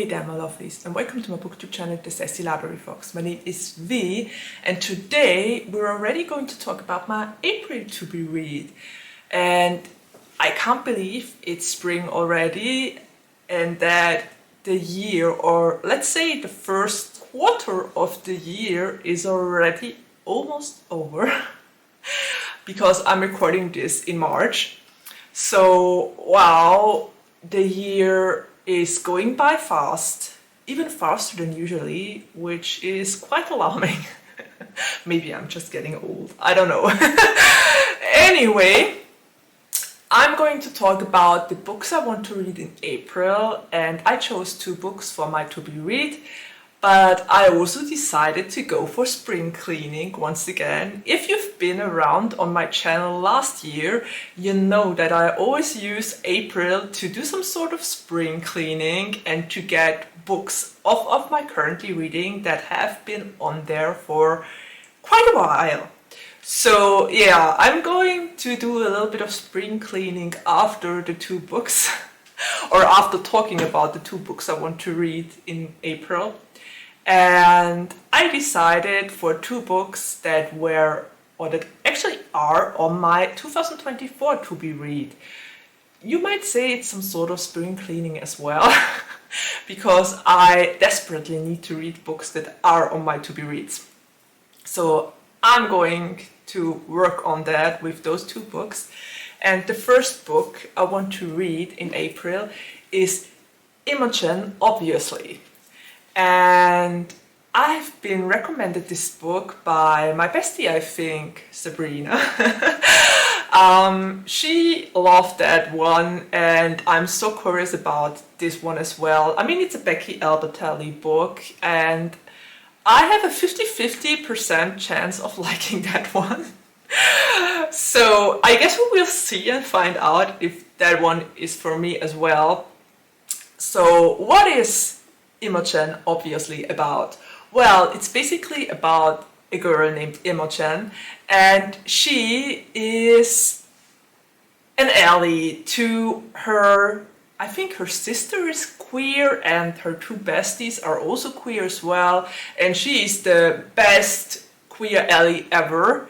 there, my lovelies, and welcome to my BookTube channel, The Sassy Library Fox. My name is V, and today we're already going to talk about my April to be read. And I can't believe it's spring already, and that the year, or let's say the first quarter of the year, is already almost over because I'm recording this in March. So, wow, the year is going by fast, even faster than usually, which is quite alarming. Maybe I'm just getting old, I don't know. Anyway, I'm going to talk about the books I want to read in April, and I chose 2 books for my to be read, but I also decided to go for spring cleaning once again. If you've been around on my channel last year, you know that I always use April to do some sort of spring cleaning and to get books off of my currently reading that have been on there for quite a while. So yeah, I'm going to do a little bit of spring cleaning after the 2 books, or after talking about the 2 books I want to read in April. And I decided for 2 books that were, or that actually are on my 2024 to be read. You might say it's some sort of spring cleaning as well, because I desperately need to read books that are on my to be reads. So I'm going to work on that with those 2 books. And the first book I want to read in April is Imogen, obviously. And I've been recommended this book by my bestie, I think, Sabrina. She loved that one, and I'm so curious about this one as well. I mean, it's a Becky Albertalli book, and I have a 50-50% chance of liking that one. So I guess we will see and find out if that one is for me as well. So what is Imogen obviously about? Well, it's basically about a girl named Imogen, and she is an ally to her. I think her sister is queer, and her 2 besties are also queer as well, and she is the best queer ally ever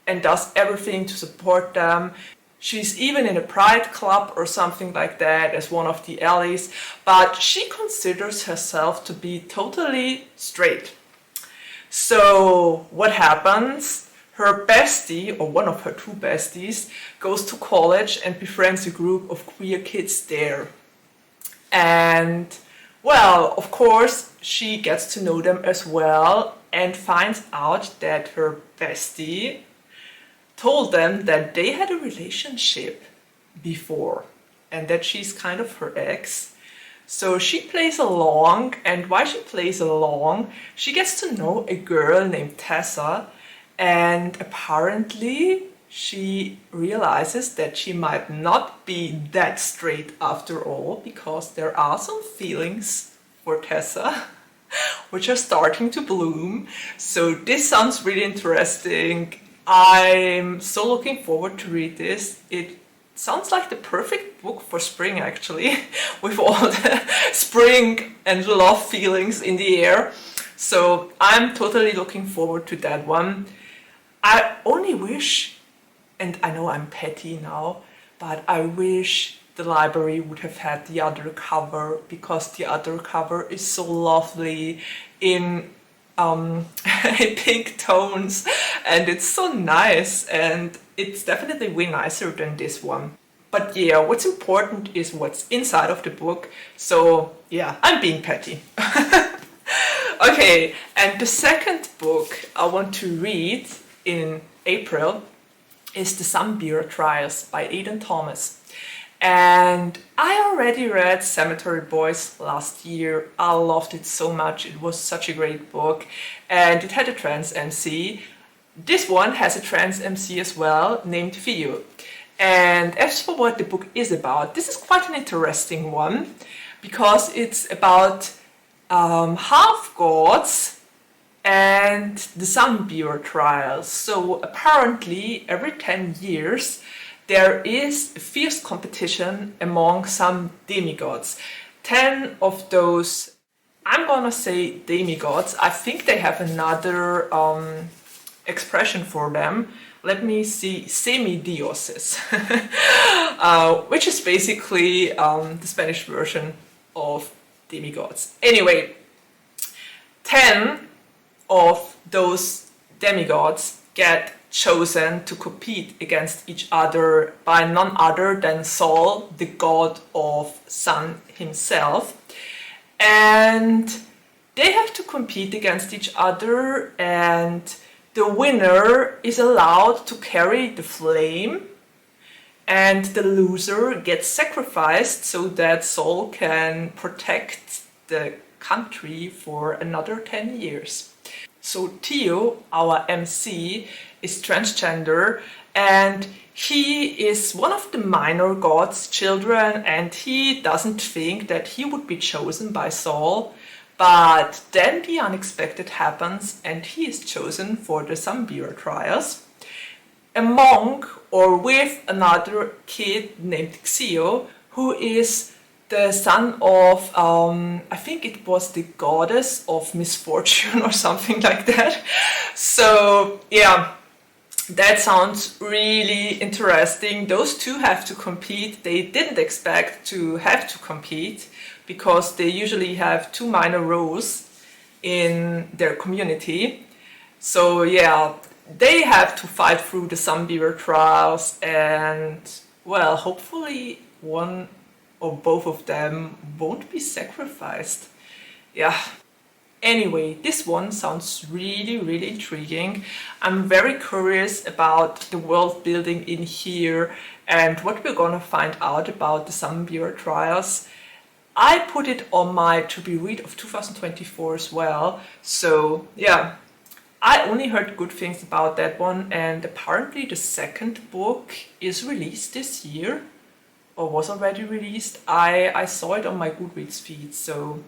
and does everything to support them. She's even in a pride club or something like that as one of the allies, but she considers herself to be totally straight. So what happens? Her bestie, or one of her 2 besties, goes to college and befriends a group of queer kids there. And, well, of course, she gets to know them as well and finds out that her bestie told them that they had a relationship before and that she's kind of her ex. So she plays along, and while she plays along, she gets to know a girl named Tessa, and apparently she realizes that she might not be that straight after all, because there are some feelings for Tessa which are starting to bloom. So this sounds really interesting. I'm so looking forward to read this. It sounds like the perfect book for spring, actually, with all the spring and love feelings in the air. So I'm totally looking forward to that one. I only wish, and I know I'm petty now, but I wish the library would have had the other cover, because the other cover is so lovely in pink tones, and it's so nice, and it's definitely way nicer than this one. But yeah, what's important is what's inside of the book. So yeah, I'm being petty. Okay, and the second book I want to read in April is The Sunbearer Trials by Aiden Thomas. And I already read Cemetery Boys last year. I loved it so much. It was such a great book, and it had a trans MC. This one has a trans MC as well, named Theo. And as for what the book is about, this is quite an interesting one, because it's about half-gods and the Sunbearer Trials. So apparently every 10 years there is a fierce competition among some demigods. 10 of those I'm gonna say demigods. I think they have another expression for them. Let me see, semidioses, which is basically the Spanish version of demigods. Anyway, 10 of those demigods get chosen to compete against each other by none other than Sol, the god of sun himself. And they have to compete against each other, and the winner is allowed to carry the flame, and the loser gets sacrificed so that Sol can protect the country for another 10 years. So Theo, our MC, is transgender, and he is one of the minor god's children, and he doesn't think that he would be chosen by Sol. But then the unexpected happens, and he is chosen for the Sunbearer trials. Among or with another kid named Xio, who is the son of, I think it was the goddess of misfortune or something like that. So yeah, that sounds really interesting. Those two have to compete. They didn't expect to have to compete because they usually have two minor roles in their community. So yeah, they have to fight through the Sunbearer trials, and well, hopefully one or both of them won't be sacrificed. Yeah. Anyway, this one sounds really intriguing. I'm very curious about the world building in here and what we're gonna find out about the Sunbearer trials. I put it on my to be read of 2024 as well, so yeah, I only heard good things about that one, and apparently the second book is released this year, or was already released. I saw it on my Goodreads feed, so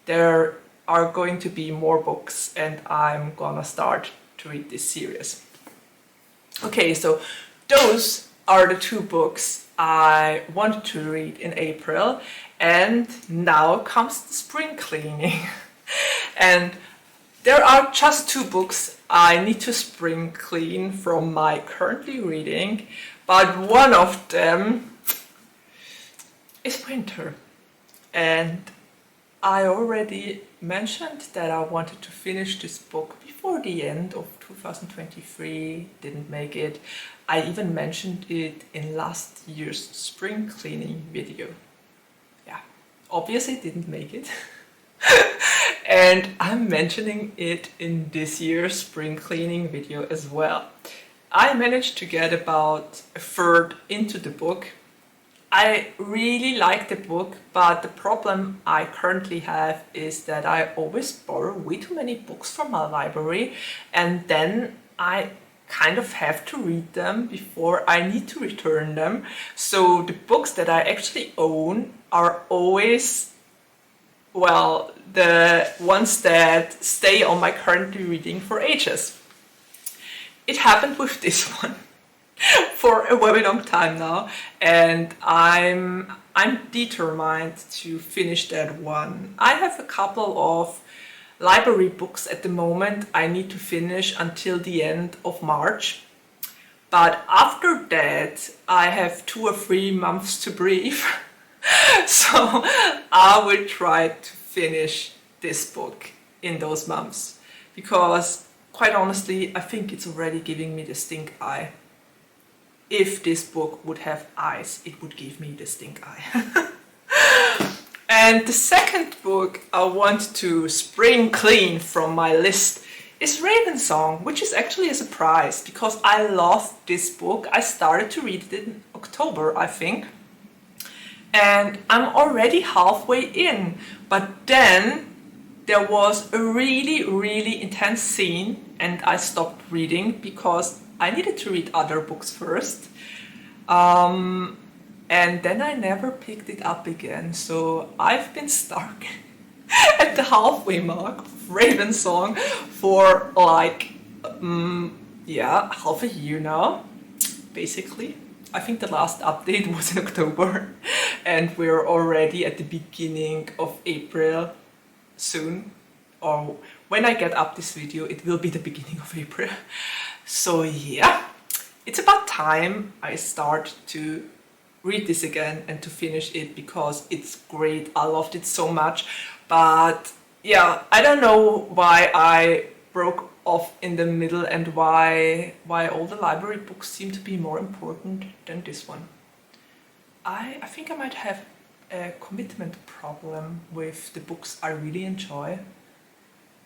there are going to be more books, and I'm gonna start to read this series. Okay, so those are the two books I wanted to read in April, and now comes the spring cleaning. And there are just two books I need to spring clean from my currently reading, but one of them is winter. And I already mentioned that I wanted to finish this book before the end of 2023, didn't make it. I even mentioned it in last year's spring cleaning video. Yeah, obviously didn't make it. And I'm mentioning it in this year's spring cleaning video as well. I managed to get about a third into the book. I really like the book, but the problem I currently have is that I always borrow way too many books from my library, and then I kind of have to read them before I need to return them. So the books that I actually own are always, well, the ones that stay on my currently reading for ages. It happened with this one for a very long time now, and I'm determined to finish that one. I have a couple of library books at the moment I need to finish until the end of March, but after that I have 2 or 3 months to breathe. So I will try to finish this book in those months, because quite honestly I think it's already giving me the stink eye. If this book would have eyes, it would give me the stink eye. And the second book I want to spring clean from my list is Raven Song, which is actually a surprise because I love this book. I started to read it in October, I think, and I'm already halfway in, but then there was a really intense scene and I stopped reading because I needed to read other books first, and then I never picked it up again. So I've been stuck at the halfway mark of Raven Song for like, half a year now, basically. I think the last update was in October, and we're already at the beginning of April. soon, or when I get up this video, it will be the beginning of April. So yeah, it's about time I start to read this again and to finish it, because it's great. I loved it so much. But yeah, I don't know why I broke off in the middle and why all the library books seem to be more important than this one. I think I might have a commitment problem with the books I really enjoy.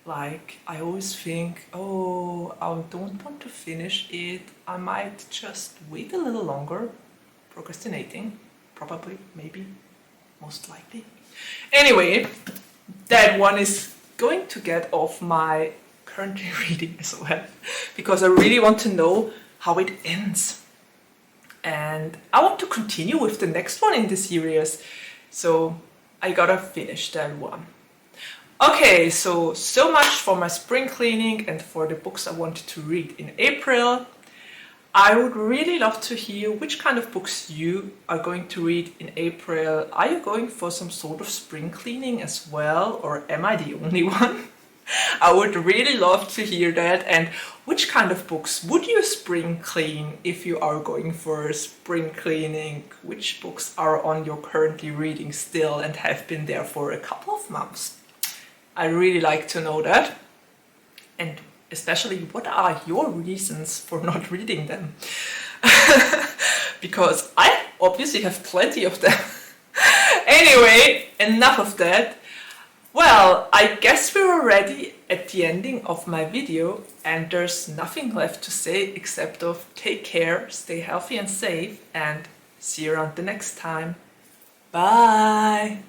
Like, I always think, oh, I don't want to finish it, I might just wait a little longer. Procrastinating, probably, maybe, most likely. Anyway, that one is going to get off my currently reading as well, because I really want to know how it ends. And I want to continue with the next one in the series, so I gotta finish that one. Okay, so much for my spring cleaning and for the books I wanted to read in April. I would really love to hear which kind of books you are going to read in April. Are you going for some sort of spring cleaning as well, or am I the only one? I would really love to hear that. And which kind of books would you spring clean if you are going for spring cleaning? Which books are on your currently reading still and have been there for a couple of months? I really like to know that. And especially, what are your reasons for not reading them? Because I obviously have plenty of them. Anyway, enough of that. Well, I guess we're already at the ending of my video, and there's nothing left to say except of take care, stay healthy and safe, and see you around the next time. Bye!